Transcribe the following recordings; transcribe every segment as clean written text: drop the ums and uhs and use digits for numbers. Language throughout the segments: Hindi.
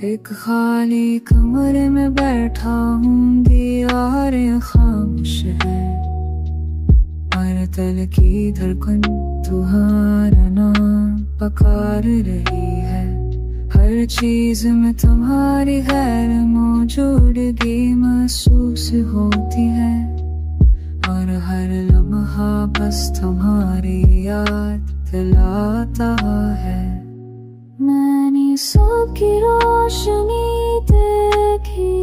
एक खाली कमरे में बैठा हूँ, दीवारें खामोश है और दिल की धड़कन तुम्हारा नाम पुकार रही है। हर चीज में तुम्हारी गैर मौजूदगी महसूस होती है और हर लम्हा बस तुम्हारी याद दिलाता है। मैंने सबकी रोशनी देखी,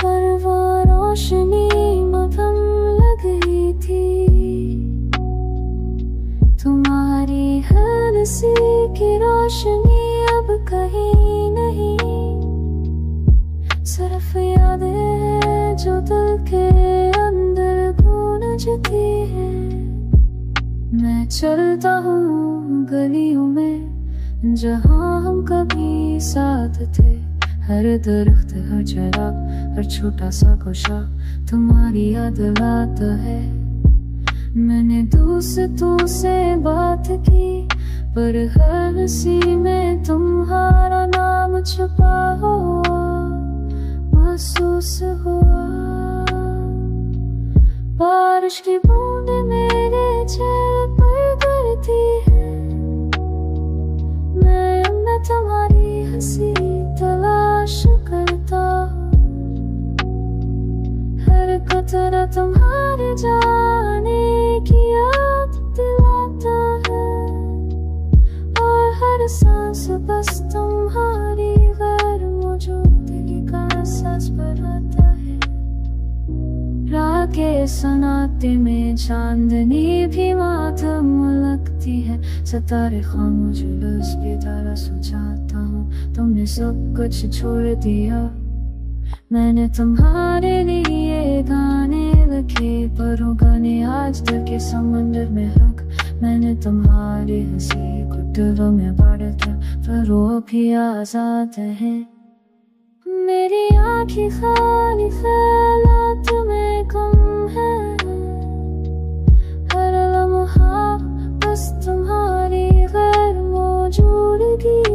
पर वो रोशनी मध्यम लगी थी। तुम्हारी हंसी की रोशनी अब कहीं नहीं, सिर्फ यादें हैं जो दिल के अंदर गूंजती है। मैं चलता हूँ गलियों में जहाँ हम कभी साथ थे, हर दरख्त हर जरा हर छोटा सा कोशा तुम्हारी याद लाता है। मैंने दोस्तों से बात की, पर हर हंसी में तुम्हारा नाम छुपा हुआ महसूस हुआ। बारिश की बूंदें मेरे चेहरे पर गिरती है, मैं तुम्हारी हंसी तलाश करता हूँ। हर कतरा तुम्हारे जाने की याद दिलाता है और हर सांस बस तुम्हारी गैर मौजूदगी का एहसास बढ़ाता है। रात के सन्नाटे में चांदनी भी मातम लगती है, सितारे खामोश जुलूस की तरह सोचाता हूँ। तुमने सब कुछ छोड़ दिया, मैंने तुम्हारे लिए गाने लिखे, पर वो गाने आज दिल के समंदर में हक। मैंने तुम्हारी हंसी को दिलों में बांट दिया, पर वो भी आजाद है। मेरी आँखें खाली ख्यालात में गुम है, हर लम्हा बस तुम्हारी गैर मौजूदगी